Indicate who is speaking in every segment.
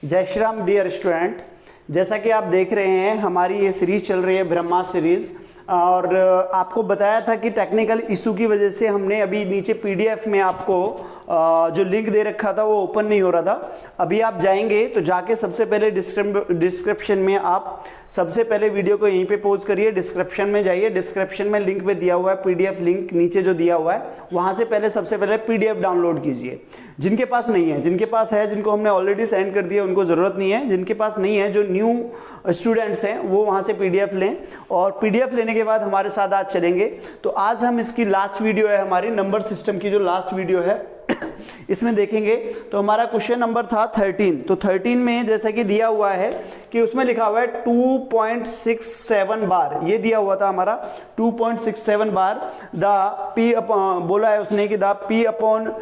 Speaker 1: जय Shri Ram dear student. जैसा कि आप देख रहे हैं हमारी ये सीरीज चल रही है ब्रह्मा सीरीज, और आपको बताया था कि टेक्निकल इशू की वजह से हमने अभी नीचे पीडीएफ में आपको जो लिंक दे रखा था वो ओपन नहीं हो रहा था। अभी आप जाएंगे तो जाके सबसे पहले डिस्क्रिप्शन में आप सबसे पहले वीडियो को यहीं पे पॉज करिए, डिस्क्रिप्शन में जाइए, डिस्क्रिप्शन में लिंक पे दिया हुआ है पीडीएफ लिंक नीचे जो दिया हुआ है वहां से पहले सबसे पहले पीडीएफ डाउनलोड कीजिए। जिनके पास नहीं है, जिनके पास है, जिनको हमने ऑलरेडी सेंड कर दिया उनको ज़रूरत नहीं है, जिनके पास नहीं है, जो न्यू स्टूडेंट्स हैं वो वहाँ से पीडीएफ लें, और पीडीएफ लेने के बाद हमारे साथ आज चलेंगे। तो आज हम इसकी लास्ट वीडियो है, हमारी नंबर सिस्टम की जो लास्ट वीडियो है इसमें देखेंगे। तो हमारा क्वेश्चन नंबर था 13। तो 13 में जैसा कि दिया हुआ है कि उसमें लिखा हुआ है 2.67 बार, ये दिया हुआ था हमारा 2.67 बार द पी बोला है उसने कि the P upon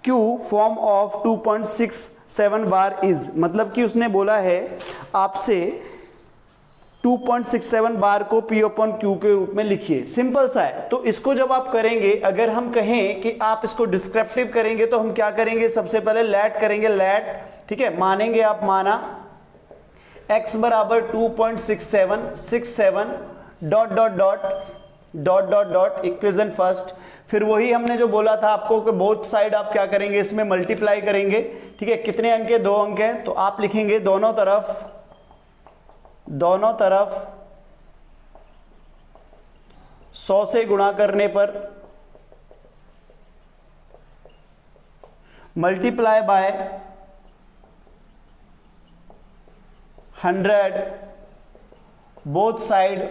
Speaker 1: Q form of 2.67 bar is, मतलब कि उसने बोला है आपसे 2.67 बार को P अपॉन Q के रूप में लिखिए। सिंपल सा है। तो इसको जब आप करेंगे, अगर हम कहें कि आप इसको डिस्क्रिप्टिव करेंगे तो हम क्या करेंगे, सबसे पहले लेट करेंगे, लेट, ठीक है, मानेंगे आप, माना x बराबर 2.67 dot dot dot dot dot dot equation first. फिर वही हमने जो बोला था आपको कि बोथ साइड आप क्या करेंगे, इसमें मल्टीप्लाई करेंगे, ठीक है। कितने अंक है, 2 अंक है, तो आप लिखेंगे दोनों तरफ 100 से गुणा करने पर मल्टीप्लाई बाय 100 बोथ साइड,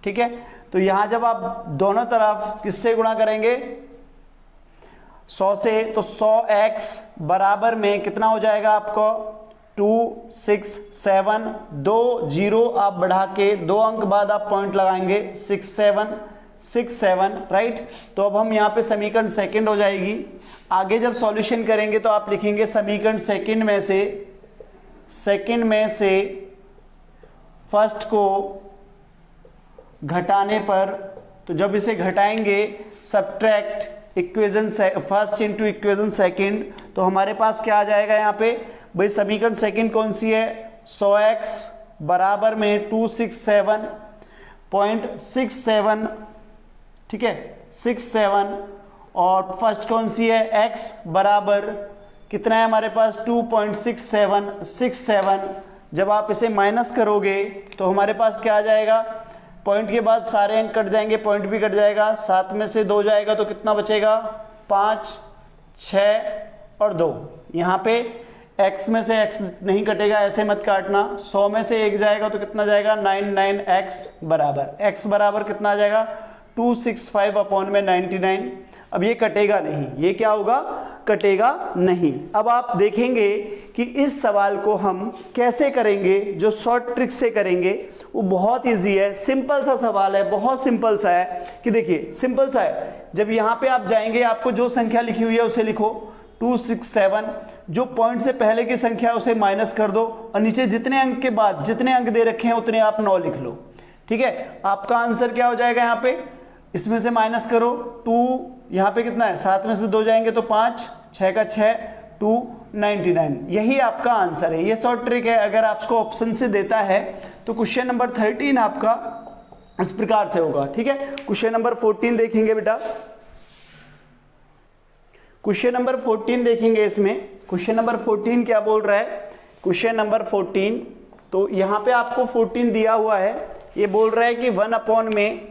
Speaker 1: ठीक है। तो यहां जब आप दोनों तरफ किससे गुणा करेंगे, 100 से, तो 100x बराबर में कितना हो जाएगा आपको 267, 2 जीरो आप बढ़ा के 2 अंक बाद आप पॉइंट लगाएंगे 67, राइट। तो अब हम यहाँ पे समीकरण सेकंड हो जाएगी। आगे जब सॉल्यूशन करेंगे तो आप लिखेंगे समीकरण सेकंड में से फर्स्ट को घटाने पर, तो जब इसे घटाएंगे subtract equation first into equation second, तो हमारे पास क्या आ जाएगा यहाँ पे भाई, समीकरण सेकंड कौन सी है, 100x बराबर में 267.67, ठीक है, 67, और फर्स्ट कौन सी है, x बराबर कितना है हमारे पास 2.67। जब आप इसे माइनस करोगे तो हमारे पास क्या आ जाएगा, पॉइंट के बाद सारे अंक कट जाएंगे, पॉइंट भी कट जाएगा, 7 में से 2 जाएगा तो कितना बचेगा, 5, 6 और 2। यहाँ पे x में से x नहीं कटेगा, ऐसे मत काटना। 100 में से 1 जाएगा तो कितना जाएगा, 99x बराबर, x बराबर कितना आ जाएगा 265 अपॉन में 99। अब ये कटेगा नहीं, ये क्या होगा, कटेगा नहीं। अब आप देखेंगे कि इस सवाल को हम कैसे करेंगे, जो शॉर्ट ट्रिक से करेंगे वो बहुत इजी है, सिंपल सा सवाल है, बहुत सिंपल सा है कि देखिए सिंपल सा है। जब यहाँ पे आप जाएंगे आपको जो संख्या लिखी हुई है उसे लिखो 267, जो पॉइंट से पहले की संख्या उसे माइनस कर दो, और नीचे जितने अंक के बाद जितने अंक दे रखे हैं उतने आप 9 लिख लो, ठीक है। आपका आंसर क्या हो जाएगा, यहाँ पे इसमें से माइनस करो 2, यहाँ पे कितना है, 7 में से 2 जाएंगे तो 5, 6 का 6, 299, यही आपका आंसर है। ये शॉर्ट ट्रिक है। अगर आपको ऑप्शन से देता है तो क्वेश्चन नंबर 13 आपका इस प्रकार से होगा, ठीक है। क्वेश्चन नंबर 14 देखेंगे बेटा, क्वेश्चन नंबर 14 देखेंगे। इसमें क्वेश्चन नंबर 14 क्या बोल रहा है, क्वेश्चन नंबर 14, तो यहाँ पे आपको 14 दिया हुआ है, ये बोल रहा है कि 1 अपॉन में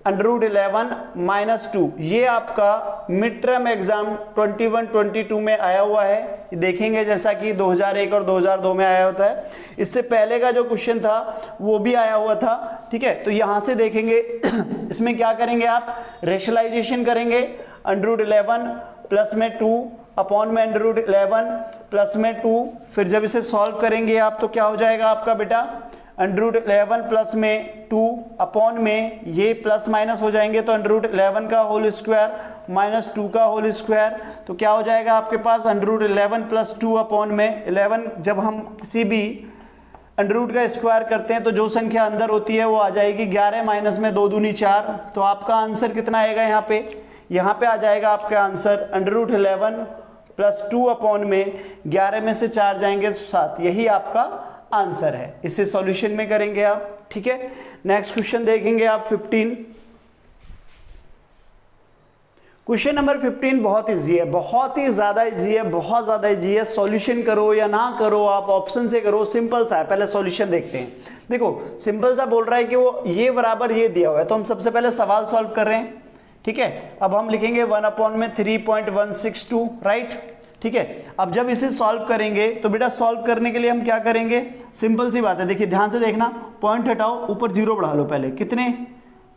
Speaker 1: √11 - 2, ये आपका मिड टर्म एग्जाम 21-22 में आया हुआ है, देखेंगे जैसा कि 2001 और 2002 में आया होता है। इससे पहले का जो क्वेश्चन था वो भी आया हुआ था, ठीक है। तो यहाँ से देखेंगे इसमें क्या करेंगे आप, रेशनलाइजेशन करेंगे, √11 प्लस में 2 अपॉन में √11 प्लस में 2, फिर जब इसे सॉल्व करेंगे आप तो क्या हो जाएगा आपका बेटा, √11 प्लस में 2 अपॉन में ये प्लस माइनस हो जाएंगे, तो √11 का होल स्क्वायर माइनस 2 का होल स्क्वायर, तो क्या हो जाएगा आपके पास √11 प्लस 2 अपॉन में 11। जब हम किसी भी अंडर का स्क्वायर करते हैं तो जो संख्या अंदर होती है वो आ जाएगी 11 माइनस में 2 दूनी 4, तो आपका आंसर कितना आएगा, यहाँ पे आ जाएगा आपका आंसर √11 +2 अपॉन में 11 में से 4 जाएंगे तो 7, यही आपका आंसर है। इसे सॉल्यूशन में करेंगे आप, ठीक है। नेक्स्ट क्वेश्चन देखेंगे आप 15। क्वेश्चन नंबर 15 बहुत इजी है, बहुत ही ज्यादा इजी है, बहुत ज्यादा इजी है। सॉल्यूशन करो या ना करो, आप ऑप्शन से करो, सिंपल सा है। पहले सॉल्यूशन देखते हैं। देखो सिंपल सा बोल रहा है कि वो ये बराबर ये दिया हुआ है, तो हम सबसे पहले सवाल सॉल्व कर रहे हैं, ठीक है। अब हम लिखेंगे 1 अपॉन में 3.162, राइट, ठीक है। अब जब इसे सॉल्व करेंगे तो बेटा सॉल्व करने के लिए हम क्या करेंगे, सिंपल सी बात है। देखिए ध्यान से देखना, पॉइंट हटाओ, ऊपर 0 बढ़ा लो। पहले कितने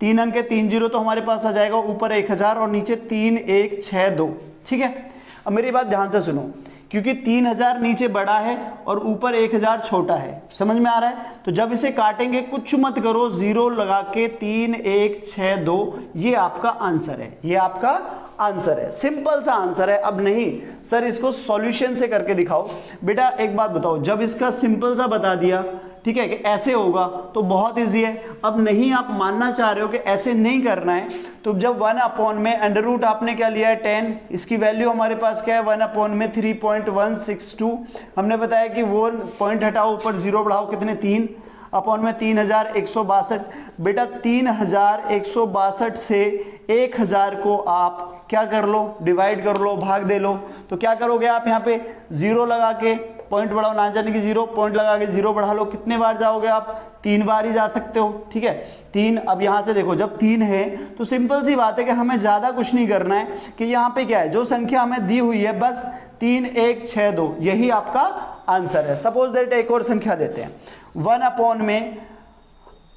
Speaker 1: 3 अंक है, 3 0 तो हमारे पास आ जाएगा ऊपर 1000 और नीचे 3162, ठीक है। अब मेरी बात ध्यान से सुनो, क्योंकि 3000 नीचे बड़ा है और ऊपर 1000 छोटा है, समझ में आ रहा है। तो जब इसे काटेंगे कुछ मत करो, 0 लगा के 3162, ये आपका आंसर है, ये आपका आंसर है, सिंपल सा आंसर है। अब नहीं सर इसको सॉल्यूशन से करके दिखाओ, बेटा एक बात बताओ, जब इसका सिंपल सा बता दिया, ठीक है, कि ऐसे होगा तो बहुत इजी है। अब नहीं आप मानना चाह रहे हो कि ऐसे नहीं करना है, तो जब 1 अपॉन में अंडर रूट आपने क्या लिया है 10, इसकी वैल्यू हमारे पास क्या है 1 अपॉन में 3.162, हमने बताया कि वो पॉइंट हटाओ ऊपर 0 बढ़ाओ, कितने 3 अपॉन में 3162। बेटा 3162 से 1000 को आप क्या कर लो, डिवाइड कर लो, भाग दे लो। तो क्या करोगे आप यहाँ पे 0 लगा के पॉइंट बढ़ाओ, ना जाने की 0, पॉइंट लगा के 0 बढ़ा लो। कितने बार जाओगे आप, 3 बार ही जा सकते हो, ठीक है 3। अब यहाँ से देखो जब 3 है तो सिंपल सी बात है कि हमें ज़्यादा कुछ नहीं करना है, कि यहाँ पे क्या है, जो संख्या हमें दी हुई है बस 3162, यही आपका आंसर है। सपोज दैट एक और संख्या लेते हैं, 1 अपॉन में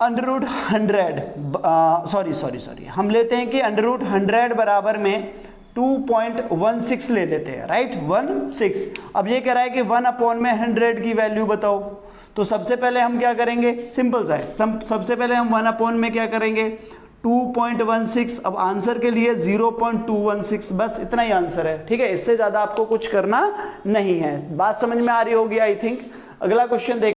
Speaker 1: अंडर रूट 100, सॉरी हम लेते हैं कि अंडर रूट 100 बराबर में 2.16 ले लेते हैं, राइट 16। अब ये कह रहा है कि 1 अपॉन में 100 की वैल्यू बताओ। तो सबसे पहले हम क्या करेंगे, सिंपल सा है, सबसे पहले हम 1 अपॉन में क्या करेंगे 2.16। अब आंसर के लिए 0.216, बस इतना ही आंसर है, ठीक है। इससे ज़्यादा आपको कुछ करना नहीं है। बात समझ में आ रही होगी आई थिंक। अगला क्वेश्चन देख,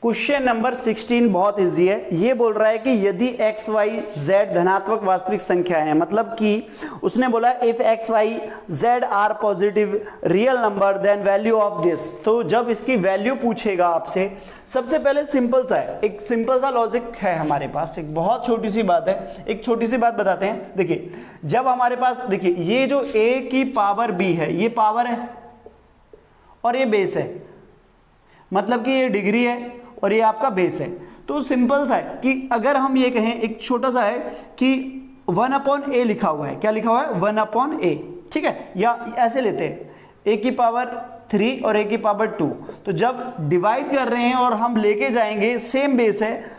Speaker 1: क्वेश्चन नंबर 16 बहुत इजी है। ये बोल रहा है कि यदि x y z धनात्मक वास्तविक संख्या है, मतलब कि उसने बोला if x y z are positive real number then value of this. तो जब इसकी वैल्यू पूछेगा आपसे, सबसे पहले सिंपल सा है, एक सिंपल सा लॉजिक है हमारे पास, एक बहुत छोटी सी बात है, एक छोटी सी बात बताते हैं। देखिए जब हमारे पास, देखिए ये जो a की पावर b है, ये पावर है और ये बेस है, मतलब कि ये डिग्री है और ये आपका बेस है। तो सिंपल सा है कि अगर हम ये कहें, एक छोटा सा है कि 1 अपॉन a लिखा हुआ है, क्या लिखा हुआ है 1 अपॉन a, ठीक है। या ऐसे लेते हैं a की पावर 3 और a की पावर 2, तो जब डिवाइड कर रहे हैं और हम लेके जाएंगे, सेम बेस है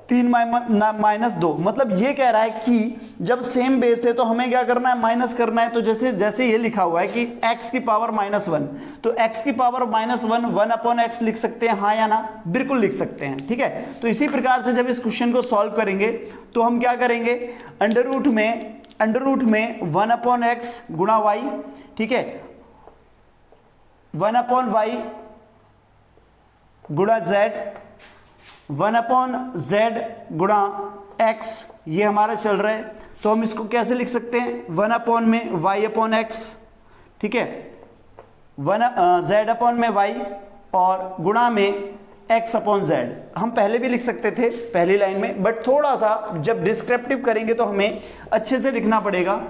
Speaker 1: 3 माइनस 2, मतलब ये कह रहा है कि जब सेम बेस है तो हमें क्या करना है, माइनस करना है। तो जैसे जैसे ये लिखा हुआ है कि x की पावर -1, तो x की पावर -1 1 अपॉन x लिख सकते हैं, हाँ या ना, बिल्कुल लिख सकते हैं, ठीक है। तो इसी प्रकार से जब इस क्वेश्चन को सॉल्व करेंगे तो हम क्या करेंगे, अंडर रूट में 1 अपॉन x गुणा y, ठीक है, 1 अपॉन y गुणा z, 1 अपॉन z गुणा x, ये हमारा चल रहा है। तो हम इसको कैसे लिख सकते हैं, 1 अपॉन में y अपॉन x, ठीक है, z अपॉन में y और गुणा में x अपॉन z। हम पहले भी लिख सकते थे पहली लाइन में, बट थोड़ा सा जब डिस्क्रिप्टिव करेंगे तो हमें अच्छे से लिखना पड़ेगा।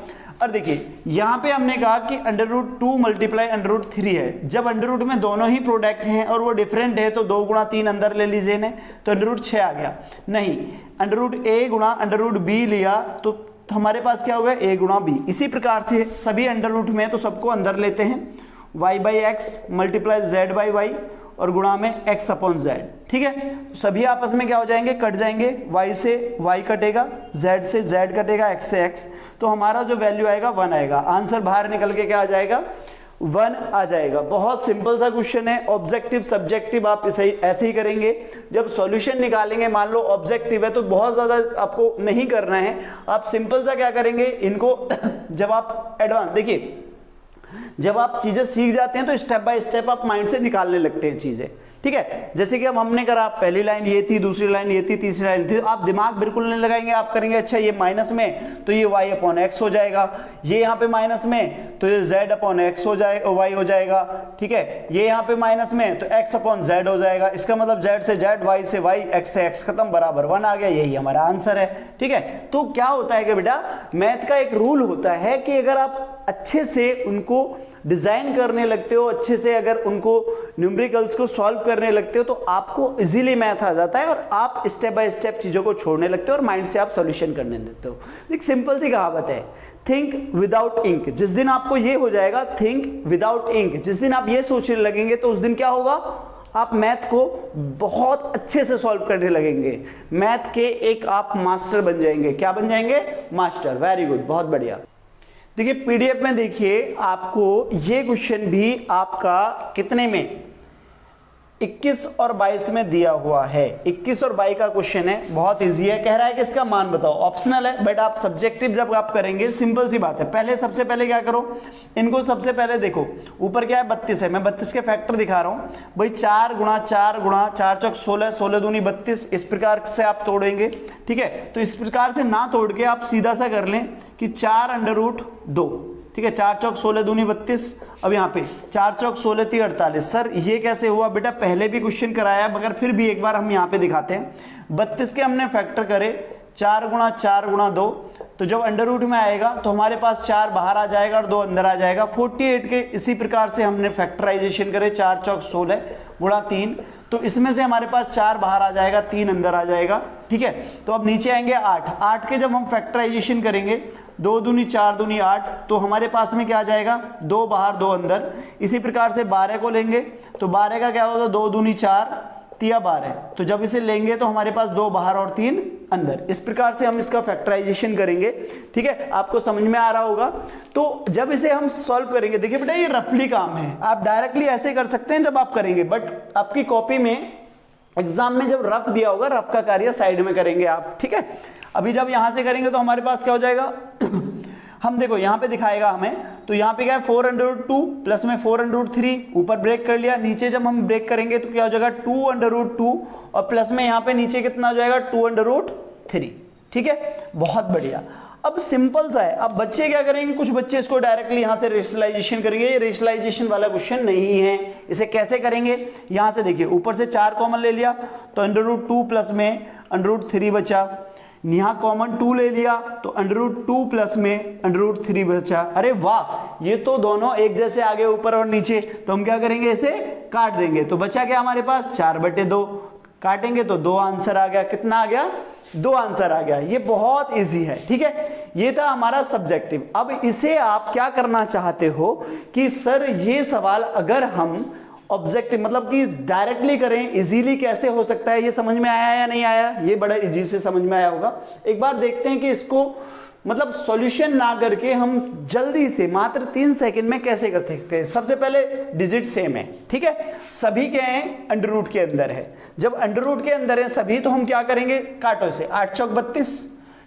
Speaker 1: और देखिए यहाँ पे हमने कहा कि under root 2 multiply under root 3 है। जब अंडर रूट में दोनों ही प्रोडक्ट हैं और वो डिफरेंट है तो 2 गुणा 3 अंदर ले लीजिए ने, तो अंडर रूट 6 आ गया। नहीं, अंडर रूट a गुणा अंडर रूट b लिया तो हमारे पास क्या हो गया a गुणा b। इसी प्रकार से सभी अंडर रूट में तो सबको अंदर लेते हैं, y by x multiply z by y और गुणा में x अपॉन z, ठीक है। सभी आपस में क्या हो जाएंगे, कट जाएंगे, y से y कटेगा, z से z कटेगा, x से x, तो हमारा जो वैल्यू आएगा 1 आएगा। आंसर बाहर निकल के क्या आ जाएगा, 1 आ जाएगा। बहुत सिंपल सा क्वेश्चन है। ऑब्जेक्टिव सब्जेक्टिव आप इसे ऐसे ही करेंगे। जब सॉल्यूशन निकालेंगे, मान लो ऑब्जेक्टिव है तो बहुत ज़्यादा आपको नहीं करना है, आप सिंपल सा क्या करेंगे, इनको जब आप एडवांस, देखिए जब आप चीजें सीख जाते हैं तो स्टेप बाय स्टेप आप माइंड से निकालने लगते हैं चीजें, ठीक है। जैसे कि अब हमने करा, पहली लाइन ये थी, दूसरी लाइन ये थी, तीसरी लाइन थी, आप दिमाग बिल्कुल नहीं लगाएंगे, आप करेंगे अच्छा ये माइनस में तो ये y अपॉन एक्स हो जाएगा, ये यहाँ पे माइनस में तो ये z अपॉन एक्स हो जाएगा, y हो जाएगा, ठीक है। ये यहाँ पे माइनस में तो x अपॉन z हो जाएगा, इसका मतलब z से z, y से y, x से x, खत्म, बराबर 1 आ गया, यही हमारा आंसर है, ठीक है। तो क्या होता है कि बेटा मैथ का एक रूल होता है कि अगर आप अच्छे से उनको डिजाइन करने लगते हो, अच्छे से अगर उनको न्यूमेरिकल्स को सॉल्व करने लगते हो तो आपको इजीली मैथ आ जाता है और आप स्टेप बाय स्टेप चीजों को छोड़ने लगते हो और माइंड से आप सॉल्यूशन करने लगते हो। एक सिंपल सी कहावत है, थिंक विदाउट इंक। जिस दिन आपको ये हो जाएगा थिंक विदाउट इंक, जिस दिन आप ये सोचने लगेंगे तो उस दिन क्या होगा, आप मैथ को बहुत अच्छे से सॉल्व करने लगेंगे, मैथ के एक आप मास्टर बन जाएंगे। क्या बन जाएंगे? मास्टर। वेरी गुड, बहुत बढ़िया। देखिए पीडीएफ में देखिए आपको ये क्वेश्चन भी आपका कितने में 21 और 22 में दिया हुआ है। 21 और 22 का क्वेश्चन है, बहुत इजी है। कह रहा है कि इसका मान बताओ, ऑप्शनल है बट आप सब्जेक्टिव जब आप करेंगे सिंपल सी बात है, पहले सबसे पहले क्या करो, इनको सबसे पहले देखो ऊपर क्या है 32 है, मैं 32 के फैक्टर दिखा रहा हूं भाई, 4 गुणा 4 गुणा 4 चौक 16, 16 दूनी 32, इस प्रकार से आप तोड़ेंगे, ठीक है। तो इस प्रकार से ना तोड़ के आप सीधा सा कर लें कि 4 अंडर रूट 2, ठीक है, 4 चौक 16 दूनी 32, अब यहाँ पे 4 चौक 16 3 48। सर ये कैसे हुआ बेटा, पहले भी क्वेश्चन कराया मगर फिर भी एक बार हम यहाँ पे दिखाते हैं। 32 के हमने फैक्टर करे 4 गुणा 4 गुणा 2, तो जब अंडर रूट में आएगा तो हमारे पास 4 बाहर आ जाएगा और 2 अंदर आ जाएगा। 48 के इसी प्रकार से हमने फैक्टराइजेशन करे 4 चौक 16 गुणा 3, तो इसमें से हमारे पास 4 बाहर आ जाएगा, 3 अंदर आ जाएगा, ठीक है। तो अब नीचे आएंगे 8, 8 के जब हम फैक्टराइजेशन करेंगे 2 दूनी 4 दूनी 8, तो हमारे पास में क्या आ जाएगा 2 बाहर 2 अंदर। इसी प्रकार से 12 को लेंगे तो 12 का क्या होगा 2 दूनी 4 3 12, तो जब इसे लेंगे तो हमारे पास 2 बाहर और 3 अंदर। इस प्रकार से हम इसका फैक्टराइजेशन करेंगे, ठीक है, आपको समझ में आ रहा होगा। तो जब इसे हम सॉल्व करेंगे, देखिए बेटा ये रफली काम है, आप डायरेक्टली ऐसे कर सकते हैं जब आप करेंगे, बट आपकी कॉपी में एग्जाम में जब रफ दिया होगा रफ का कार्य साइड में करेंगे आप, ठीक है। अभी जब यहां से करेंगे तो हमारे पास क्या हो जाएगा हम देखो यहां पे दिखाएगा हमें, तो यहां पे क्या है 4 अंडर रूट 2 प्लस में 4 अंडर रूट 3, ऊपर ब्रेक कर लिया, नीचे जब हम ब्रेक करेंगे तो क्या हो जाएगा 2 अंडर रूट 2 और प्लस में यहां पे नीचे कितना हो जाएगा 2 अंडर रूट 3, ठीक है, बहुत बढ़िया। अब सिंपल सा है, अब बच्चे क्या करेंगे, कुछ बच्चे इसको डायरेक्टली यहां से रेशनलाइजेशन करेंगे, ये रेशनलाइजेशन वाला क्वेश्चन नहीं है। इसे कैसे करेंगे, यहां से देखिए ऊपर से 4 कॉमन ले लिया तो अंडर रूट 2 प्लस में अंडर रूट 3 बचा, यहां कॉमन 2 ले लिया तो अंडर रूट 2 प्लस में अंडर रूट 3 बचा। अरे वाह, ये तो दोनों एक जैसे आगे ऊपर और नीचे, तो हम क्या करेंगे इसे काट देंगे, तो बचा क्या हमारे पास 4/2, काटेंगे तो 2 आंसर आ गया। कितना आ गया 2 आंसर आ गया। ये बहुत इजी है, ठीक है, ये था हमारा सब्जेक्टिव। अब इसे आप क्या करना चाहते हो कि सर ये सवाल अगर हम ऑब्जेक्टिव मतलब कि डायरेक्टली करें, इजीली कैसे हो सकता है, ये समझ में आया या नहीं आया, ये बड़ा इजी से समझ में आया होगा। एक बार देखते हैं कि इसको मतलब सॉल्यूशन ना करके हम जल्दी से मात्र 3 सेकंड में कैसे कर सकते हैं। सबसे पहले डिजिट सेम है, ठीक है, सभी के हैं अंडर रूट के अंदर है। जब अंडर रूट के अंदर है सभी तो हम क्या करेंगे, काटो इसे, 8 चौक 32,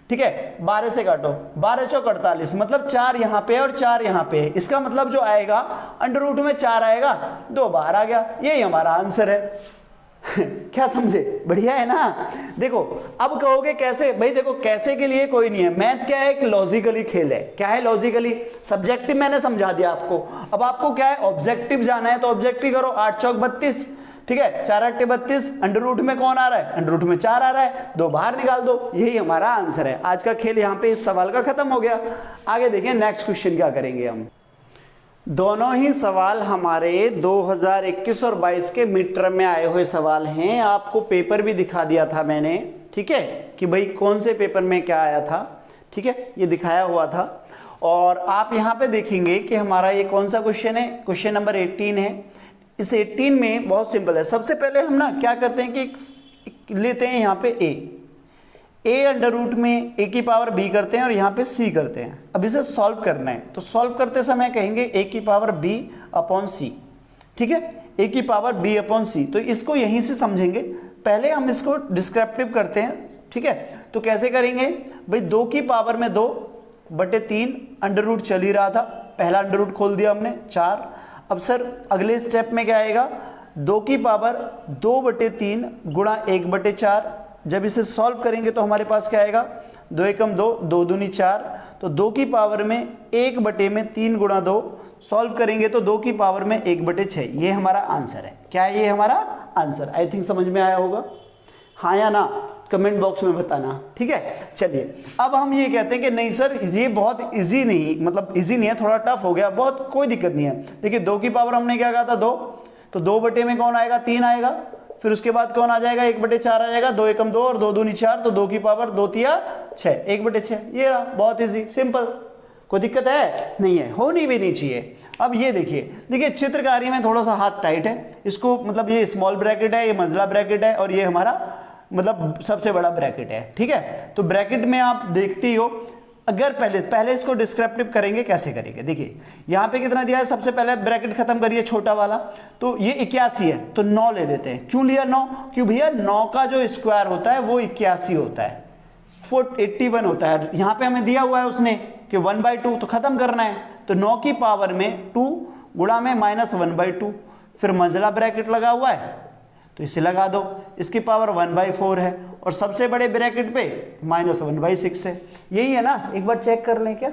Speaker 1: ठीक है, 12 से काटो, 12 चौक 48, मतलब 4 यहां पे और 4 यहां पे है। इसका मतलब जो आएगा अंडर रूट में 4 आएगा, 2 बाहर आ गया, यही हमारा आंसर है। क्या समझे, बढ़िया है ना। देखो अब कहोगे कैसे, भाई देखो कैसे के लिए कोई नहीं है, मैथ क्या है, एक लॉजिकली खेल है। क्या है लॉजिकली, सब्जेक्टिव मैंने समझा दिया आपको, अब आपको क्या है ऑब्जेक्टिव जाना है, तो ऑब्जेक्टिव करो 8 चौक 32, ठीक है, 4 8 32, अंडर रूट में कौन आ रहा है, अंडर रूट में 4 आ रहा है, 2 बाहर निकाल दो, यही हमारा आंसर है। आज का खेल यहाँ पे इस सवाल का खत्म हो गया। आगे देखिए नेक्स्ट क्वेश्चन क्या करेंगे हम। दोनों ही सवाल हमारे 2021 और 22 के मिड टर्म में आए हुए सवाल हैं। आपको पेपर भी दिखा दिया था मैंने, ठीक है, कि भाई कौन से पेपर में क्या आया था, ठीक है, ये दिखाया हुआ था। और आप यहाँ पे देखेंगे कि हमारा ये कौन सा क्वेश्चन है, क्वेश्चन नंबर 18 है। इस 18 में बहुत सिंपल है, सबसे पहले हम ना क्या करते हैं कि लेते हैं यहाँ पे ए अंडर रूट में a की पावर b करते हैं और यहाँ पे c करते हैं। अब इसे सॉल्व करना है, तो सॉल्व करते समय कहेंगे a की पावर b अपॉन c, ठीक है, a की पावर b अपॉन c। तो इसको यहीं से समझेंगे, पहले हम इसको डिस्क्रिप्टिव करते हैं, ठीक है। तो कैसे करेंगे भाई, 2 की पावर में 2/3 अंडर रूट चल ही रहा था, पहला अंडर रूट खोल दिया हमने 4। अब सर अगले स्टेप में क्या आएगा, 2 की पावर 2/3 गुणा 1/4। जब इसे सॉल्व करेंगे तो हमारे पास क्या आएगा, 2 एकम 2, 2 दूनी 4, तो 2 की पावर में 1/3 गुणा 2, सॉल्व करेंगे तो 2 की पावर में 1/6। ये हमारा आंसर है। क्या है ये हमारा आंसर? आई थिंक समझ में आया होगा, हाँ या ना, कमेंट बॉक्स में बताना, ठीक है। चलिए अब हम ये कहते हैं कि नहीं सर ये बहुत इजी नहीं, मतलब इजी नहीं है, थोड़ा टफ हो गया, बहुत कोई दिक्कत नहीं है। देखिए 2 की पावर हमने क्या कहा था 2, तो 2 बटे में कौन आएगा, 3 आएगा, फिर उसके बाद कौन आ जाएगा, 1/4 आ जाएगा, 2 एकम 2 और 2 दूनी 4, तो 2 की पावर 2 तिया 6, 1/6। ये रहा, बहुत इजी सिंपल, कोई दिक्कत है नहीं है, होनी भी नहीं चाहिए। अब ये देखिए चित्रकारी में थोड़ा सा हाथ टाइट है, इसको मतलब ये स्मॉल ब्रैकेट है, ये मंझला ब्रैकेट है और ये हमारा मतलब सबसे बड़ा ब्रैकेट है, ठीक है। तो ब्रैकेट में आप देखते ही हो, अगर पहले इसको डिस्क्रिप्टिव करेंगे, कैसे करेंगे, देखिए यहाँ पे कितना दिया है, सबसे पहले ब्रैकेट खत्म करिए छोटा वाला, तो ये 81 है, तो 9 ले लेते हैं। क्यों लिया 9? क्यों भैया 9 का जो स्क्वायर होता है वो 81 होता है, 81 होता है। यहाँ पे हमें दिया हुआ है उसने कि 1/2, तो खत्म करना है, तो 9 की पावर में 2 गुणा में -1/2, फिर मंझला ब्रैकेट लगा हुआ है तो इसे लगा दो, इसकी पावर 1/4 है और सबसे बड़े ब्रैकेट पे -1/6 है। यही है ना, एक बार चेक कर लें क्या,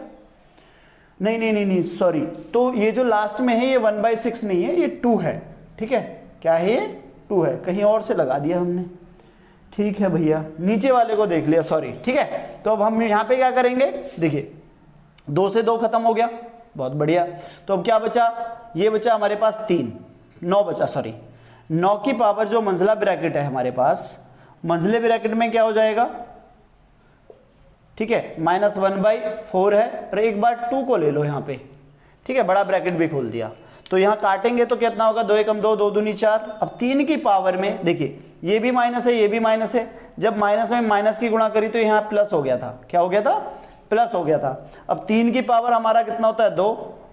Speaker 1: नहीं सॉरी, तो ये जो लास्ट में है ये 1/6 नहीं है, ये 2 है, ठीक है। क्या है ये 2 है, कहीं और से लगा दिया हमने, ठीक है भैया, नीचे वाले को देख लिया, सॉरी, ठीक है। तो अब हम यहाँ पे क्या करेंगे, देखिए 2 से 2 खत्म हो गया, बहुत बढ़िया। तो अब क्या बचा, ये बचा हमारे पास 3, 9 बचा, सॉरी 9 की पावर जो मंझला ब्रैकेट है हमारे पास, मंझले ब्रैकेट में क्या हो जाएगा, ठीक है, -1/4 है, और एक बार 2 को ले लो यहाँ पे, ठीक है, बड़ा ब्रैकेट भी खोल दिया। तो यहाँ काटेंगे तो कितना होगा, 2 एकम 2, 2 दूनी 4। अब 3 की पावर में देखिए ये भी माइनस है, ये भी माइनस है, जब माइनस में माइनस की गुणा करी तो यहाँ प्लस हो गया था, क्या हो गया था, प्लस हो गया था। अब 3 की पावर हमारा कितना होता है, 2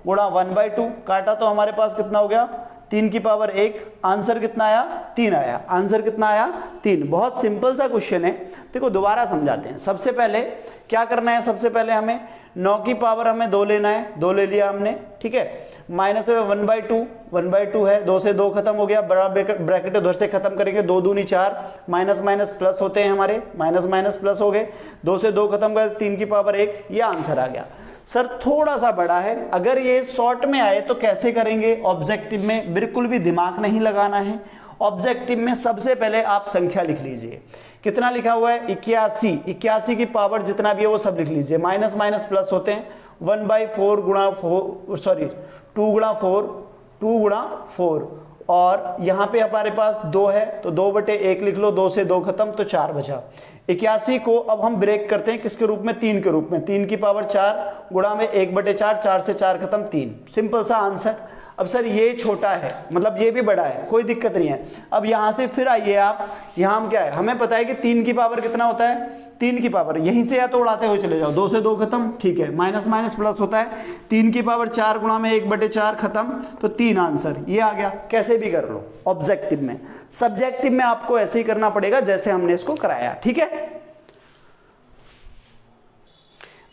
Speaker 1: गुणा 1/2, काटा तो हमारे पास कितना हो गया, 3 की पावर 1, आंसर कितना आया, 3 आया, आंसर कितना आया, 3। बहुत सिंपल सा क्वेश्चन है, देखो दोबारा समझाते हैं। सबसे पहले क्या करना है, सबसे पहले हमें 9 की पावर हमें 2 लेना है, 2 ले लिया हमने, ठीक है, माइनस में 1/2 है, 2 से 2 खत्म हो गया, बड़ा ब्रैकेट उधर से खत्म करेंगे, 2 दूनी 4, माइनस माइनस प्लस होते हैं हमारे, माइनस माइनस प्लस हो गए, 2 से 2 खत्म गए, 3 की पावर 1, ये आंसर आ गया। सर थोड़ा सा बड़ा है, अगर ये शॉर्ट में आए तो कैसे करेंगे, ऑब्जेक्टिव में बिल्कुल भी दिमाग नहीं लगाना है। ऑब्जेक्टिव में सबसे पहले आप संख्या लिख लीजिए, कितना लिखा हुआ है, 81, 81 की पावर जितना भी है वो सब लिख लीजिए, माइनस माइनस प्लस होते हैं, 1/4 गुणा 4, सॉरी 2 गुणा 4, 2 गुणा 4, और यहाँ पे हमारे पास 2 है तो 2/1 लिख लो, 2 से 2 खत्म तो 4 बचा। 81 को अब हम ब्रेक करते हैं किसके रूप में, 3 के रूप में, 3 की पावर 4 गुणा में 1/4, 4 से 4 खत्म 3, सिंपल सा आंसर। अब सर ये छोटा है, मतलब ये भी बड़ा है, कोई दिक्कत नहीं है। अब यहाँ से फिर आइए आप, यहाँ हम क्या है, हमें पता है कि 3 की पावर कितना होता है, 3 की पावर यहीं से या तो उड़ाते हुए चले जाओ, 2 से 2 खत्म, ठीक है, माइनस माइनस प्लस होता है, 3 की पावर 4 गुणा में 1/4 खत्म, तो 3 आंसर ये आ गया। कैसे भी कर लो ऑब्जेक्टिव में, सब्जेक्टिव में आपको ऐसे ही करना पड़ेगा जैसे हमने इसको कराया, ठीक है।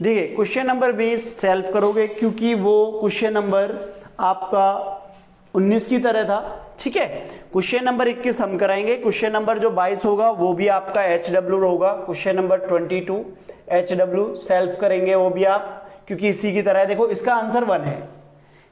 Speaker 1: देखिए क्वेश्चन नंबर 20 सेल्फ करोगे क्योंकि वो क्वेश्चन नंबर आपका 19 की तरह था, ठीक है। क्वेश्चन नंबर 21 हम कराएंगे, क्वेश्चन नंबर जो 22 होगा वो भी आपका HW होगा, क्वेश्चन नंबर 22 HW सेल्फ करेंगे वो भी आप, क्योंकि इसी की तरह है। देखो इसका आंसर 1 है,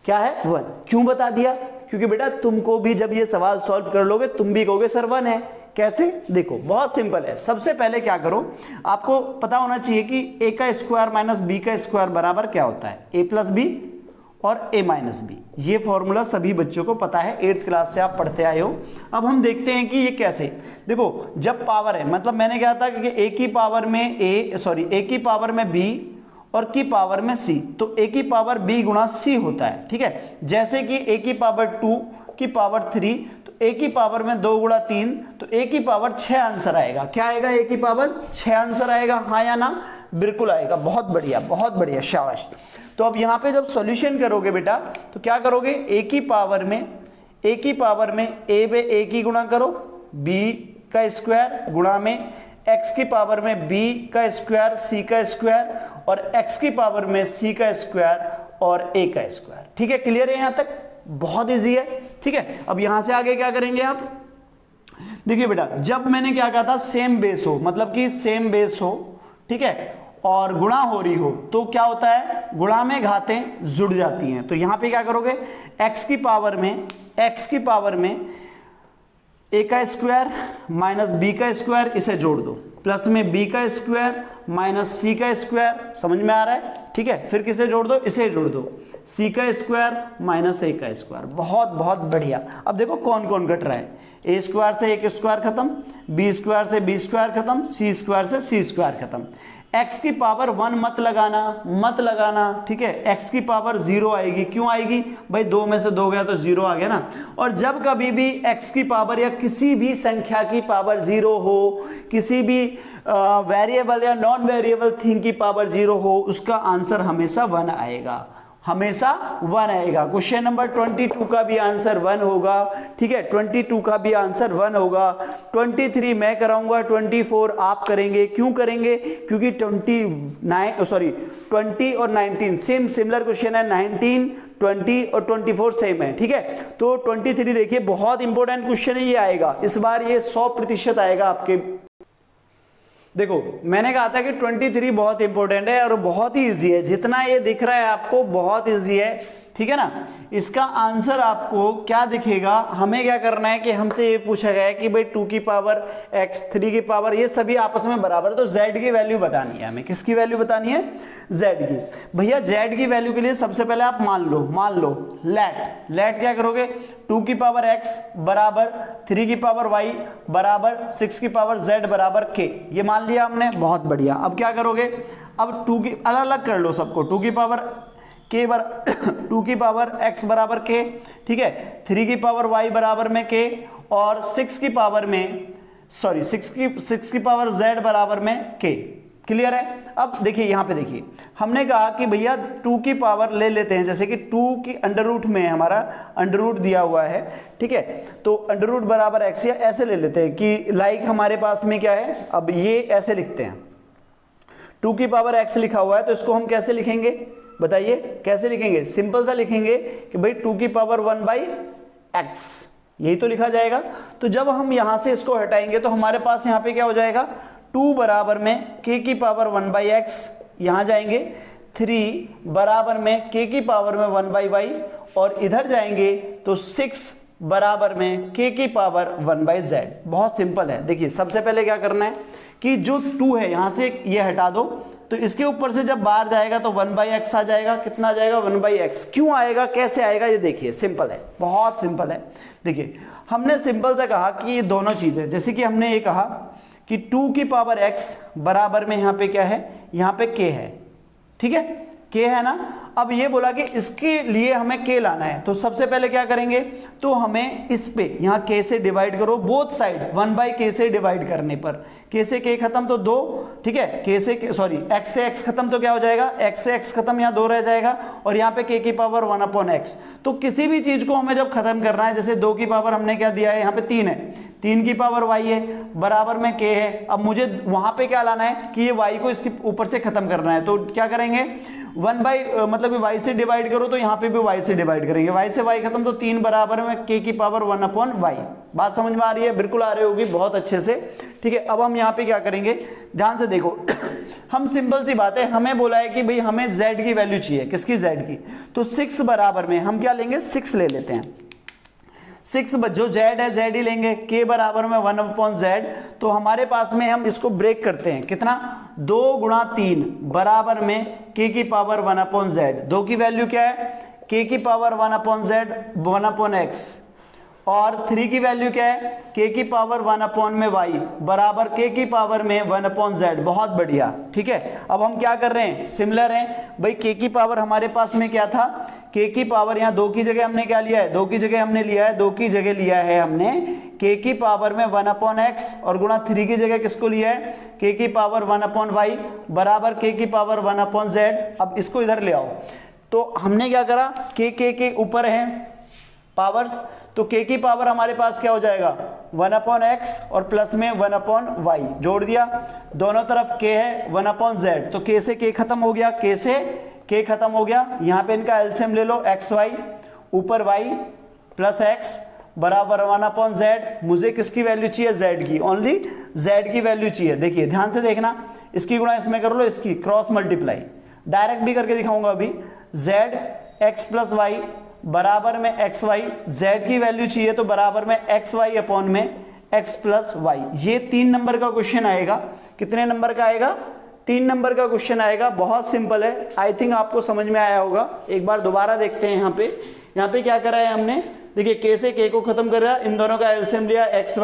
Speaker 1: क्या है 1, क्यों बता दिया, क्योंकि बेटा तुमको भी जब ये सवाल सॉल्व कर लोगे तुम भी कहोगे सर 1 है। कैसे, देखो बहुत सिंपल है। सबसे पहले क्या करो, आपको पता होना चाहिए कि a का स्क्वायर माइनस b का स्क्वायर बराबर क्या होता है, a प्लस बी और a माइनस बी। ये फॉर्मूला सभी बच्चों को पता है, 8th क्लास से आप पढ़ते आए हो। अब हम देखते हैं कि ये कैसे, देखो जब पावर है, मतलब मैंने क्या था कि a की पावर में a की पावर में b और की पावर में c, तो a की पावर b गुणा c होता है, ठीक है। जैसे कि a की पावर 2 की पावर 3, तो a की पावर में 2 गुणा 3, तो a की पावर 6 आंसर आएगा। क्या आएगा, a की पावर 6 आंसर आएगा, हाँ या ना, बिल्कुल आएगा, बहुत बढ़िया बहुत बढ़िया, शाबाश। तो अब यहाँ पे जब सॉल्यूशन करोगे बेटा तो क्या करोगे, a की पावर में a पे a की गुणा करो, b का स्क्वायर गुणा में x की पावर में b का स्क्वायर, c का स्क्वायर, और x की पावर में c का स्क्वायर और a का स्क्वायर। ठीक है, क्लियर है, यहां तक बहुत इजी है। ठीक है, अब यहां से आगे क्या करेंगे आप, देखिए बेटा, जब मैंने क्या कहा था, सेम बेस हो, मतलब कि सेम बेस हो, ठीक है, और गुणा हो रही हो, तो क्या होता है, गुणा में घातें जुड़ जाती हैं। तो यहां पे क्या करोगे, x की पावर में a का स्क्वायर माइनस b का स्क्वायर, इसे जोड़ दो, प्लस में b का स्क्वायर माइनस c का स्क्वायर, समझ में आ रहा है। ठीक है, फिर किसे जोड़ दो, इसे जोड़ दो, c का स्क्वायर माइनस a का स्क्वायर। बहुत बहुत बढ़िया। अब देखो कौन कौन घट रहा है, a स्क्वायर से a स्क्वायर खत्म, b स्क्वायर से b स्क्वायर खत्म, c स्क्वायर से c स्क्वायर खत्म। x की पावर 1 मत लगाना, ठीक है, x की पावर 0 आएगी। क्यों आएगी भाई, 2 में से 2 गया तो 0 आ गया ना। और जब कभी भी x की पावर या किसी भी संख्या की पावर 0 हो, किसी भी वेरिएबल या नॉन वेरिएबल थिंग की पावर 0 हो, उसका आंसर हमेशा 1 आएगा, हमेशा 1 आएगा। क्वेश्चन नंबर 22 का भी आंसर 1 होगा। ठीक है, 22 का भी आंसर 1 होगा। 23 मैं कराऊंगा, 24 आप करेंगे। क्यों करेंगे, क्योंकि 20 और 19 सिमिलर क्वेश्चन है, 19, 20 और 24 सेम है। ठीक है, तो 23 देखिए, बहुत इंपॉर्टेंट क्वेश्चन है, ये आएगा इस बार, ये 100% आएगा आपके। देखो मैंने कहा था कि 23 बहुत इंपॉर्टेंट है और बहुत ही इजी है, जितना ये दिख रहा है आपको बहुत इजी है। ठीक है ना, इसका आंसर आपको क्या दिखेगा, हमें क्या करना है कि हमसे ये पूछा गया है कि भाई 2 की पावर x, 3 की पावर, ये सभी आपस में बराबर है, तो z की वैल्यू बतानी है हमें। किसकी वैल्यू बतानी है, z की। भैया z की वैल्यू के लिए सबसे पहले आप मान लो लेट क्या करोगे, 2 की पावर x बराबर 3 की पावर y बराबर 6 की पावर z बराबर k, ये मान लिया हमने, बहुत बढ़िया। अब क्या करोगे, अब 2 की अलग अलग कर लो सबको, 2 की पावर k 2 की पावर x बराबर k, ठीक है, 3 की पावर y बराबर में k, और 6 की पावर में 6 की पावर z बराबर में k। क्लियर है। अब देखिए यहाँ पे देखिए, हमने कहा कि भैया 2 की पावर ले लेते हैं, जैसे कि 2 की अंडर रूट में हमारा अंडर रूट दिया हुआ है, ठीक है, तो अंडर रूट बराबर x, या ऐसे ले लेते हैं कि लाइक हमारे पास में क्या है, अब ये ऐसे लिखते हैं, 2 की पावर x लिखा हुआ है, तो इसको हम कैसे लिखेंगे, बताइए कैसे लिखेंगे, सिंपल सा लिखेंगे कि भाई 2 की पावर 1/x, यही तो लिखा जाएगा। तो जब हम यहां से इसको हटाएंगे तो हमारे पास यहाँ पे क्या हो जाएगा, 2 बराबर में k की पावर 1/x, यहां जाएंगे 3 बराबर में k की पावर में 1/y, और इधर जाएंगे तो 6 बराबर में k की पावर 1/z। बहुत सिंपल है। देखिए सबसे पहले क्या करना है कि जो 2 है यहां से ये हटा दो, तो इसके ऊपर से जब बाहर जाएगा तो 1/x आ जाएगा। कितना आ जाएगा, 1/x। क्यों आएगा, कैसे आएगा, ये देखिए सिंपल है, बहुत सिंपल है। देखिए हमने सिंपल से कहा कि ये दोनों चीजें, जैसे कि हमने ये कहा कि 2 की पावर x बराबर में यहाँ पे क्या है, यहाँ पे k है, ठीक है, k है ना। अब ये बोला कि इसके लिए हमें k लाना है, तो सबसे पहले क्या करेंगे, तो हमें इस पे यहाँ k से डिवाइड करो, बोथ साइड 1/k से डिवाइड करने पर k से k खत्म तो 2, ठीक है, k से x से x खत्म तो क्या हो जाएगा, x से x खत्म, यहाँ 2 रह जाएगा, और यहाँ पे k की पावर 1/x। तो किसी भी चीज को हमें जब खत्म करना है, जैसे 2 की पावर हमने क्या दिया है, यहाँ पे 3 है, 3 की पावर y है, बराबर में k है। अब मुझे वहां पे क्या लाना है कि ये y को इसके ऊपर से खत्म करना है, तो क्या करेंगे, मतलब y से डिवाइड करो, तो यहाँ पे भी y से डिवाइड करेंगे, y से y खत्म तो 3 बराबर में k की पावर 1/y। बात समझ में आ रही है, बिल्कुल आ रही होगी बहुत अच्छे से, ठीक है। अब हम यहाँ पे क्या करेंगे, ध्यान से देखो हम सिंपल सी बात है, हमें बोला है कि भाई हमें z की वैल्यू चाहिए, किसकी, z की, तो 6 बराबर में हम क्या लेंगे, 6 ले लेते हैं। 6 जो z है z ही लेंगे, k बराबर में 1/z, तो हमारे पास में हम इसको ब्रेक करते हैं, कितना, 2 × 3 बराबर में k की पावर 1/z। 2 की वैल्यू क्या है, k की पावर 1/z 1/x, और 3 की वैल्यू क्या है, k की पावर 1/y बराबर k की पावर में 1/z। बहुत बढ़िया, ठीक है। अब हम क्या कर रहे हैं, सिमिलर हैं भाई, k की पावर हमारे पास में क्या था, k की पावर, यहाँ 2 की जगह हमने क्या लिया है, 2 की जगह हमने लिया है, 2 की जगह लिया है हमने k की पावर में 1/x, और गुणा 3 की जगह किसको लिया है, k की पावर 1/y बराबर k की पावर 1/z। अब इसको इधर ले आओ, तो हमने क्या करा, k के ऊपर है पावर्स, तो k की पावर हमारे पास क्या हो जाएगा, 1/x और प्लस में 1/y, जोड़ दिया, दोनों तरफ k है 1/z, तो k से k खत्म हो गया, k से k खत्म हो गया, यहाँ पे इनका एलसीएम ले लो, एक्स वाई ऊपर y प्लस एक्स बराबर 1/z। मुझे किसकी वैल्यू चाहिए, z की, ओनली z की वैल्यू चाहिए। देखिए ध्यान से देखना, इसकी गुणा इसमें कर लो, इसकी क्रॉस मल्टीप्लाई, डायरेक्ट भी करके दिखाऊंगा अभी। z x प्लस वाई बराबर में एक्स वाई, z की वैल्यू चाहिए तो बराबर में एक्स वाई अपॉन में x प्लस वाई। ये 3 नंबर का क्वेश्चन आएगा। कितने नंबर का आएगा, 3 नंबर का क्वेश्चन आएगा। बहुत सिंपल है, आई थिंक आपको समझ में आया होगा। एक बार दोबारा देखते हैं। यहाँ पे क्या करा है हमने, देखिए k से k को खत्म कर रहा, इन दोनों का एलसीएम लिया एक्स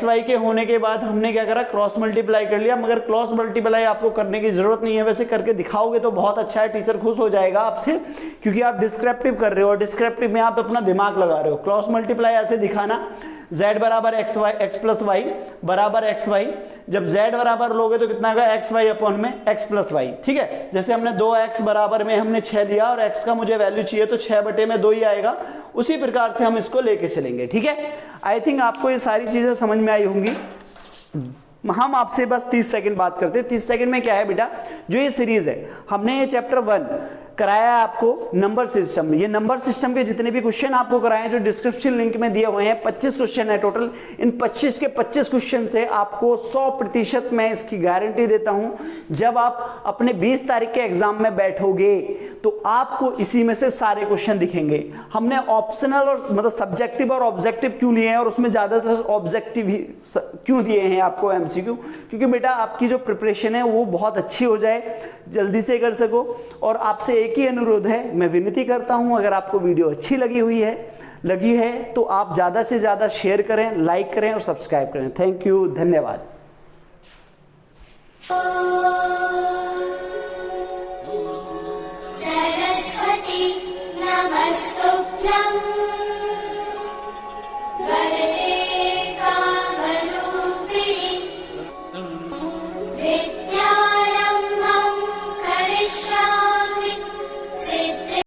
Speaker 1: वाई के होने के बाद हमने क्या करा, क्रॉस मल्टीप्लाई कर लिया। मगर क्रॉस मल्टीप्लाई आपको करने की जरूरत नहीं है, वैसे करके दिखाओगे तो बहुत अच्छा है, टीचर खुश हो जाएगा आपसे, क्योंकि आप डिस्क्रिप्टिव कर रहे हो और डिस्क्रिप्टिव में आप अपना दिमाग लगा रहे हो। क्रॉस मल्टीप्लाई ऐसे दिखाना, z बराबर एक्स प्लस वाई बराबर एक्स वाई, जब z बराबर लोगे तो कितना आएगा, एक्स वाई अपॉन में एक्स प्लस वाई। ठीक है, जैसे हमने 2x बराबर में हमने 6 लिया और x का मुझे वैल्यू चाहिए तो 6/2 ही आएगा, उसी प्रकार से हम इसको लेके चलेंगे। ठीक है, आई थिंक आपको ये सारी चीजें समझ में आई होंगी। हम आपसे बस 30 सेकंड बात करते हैं। 30 सेकंड में क्या है बेटा, जो ये सीरीज है, हमने ये चैप्टर 1 कराया है आपको नंबर सिस्टम में। ये नंबर सिस्टम के जितने भी क्वेश्चन आपको कराए हैं, जो डिस्क्रिप्शन लिंक में दिए हुए हैं, 25 क्वेश्चन है टोटल। इन 25 के 25 क्वेश्चन से आपको 100% मैं इसकी गारंटी देता हूं, जब आप अपने 20 तारीख के एग्जाम में बैठोगे तो आपको इसी में से सारे क्वेश्चन दिखेंगे। हमने ऑप्शनल और मतलब सब्जेक्टिव और ऑब्जेक्टिव क्यों लिए हैं, और उसमें ज्यादातर ऑब्जेक्टिव ही क्यों दिए हैं आपको एमसीक्यू, क्योंकि बेटा आपकी जो प्रिपरेशन है वो बहुत अच्छी हो जाए, जल्दी से कर सको। और आपसे एक ही अनुरोध है, मैं विनती करता हूं, अगर आपको वीडियो अच्छी लगी है तो आप ज्यादा से ज्यादा शेयर करें, लाइक करें और सब्सक्राइब करें। थैंक यू, धन्यवाद।
Speaker 2: सरस्वती नमस्तुभ्यं।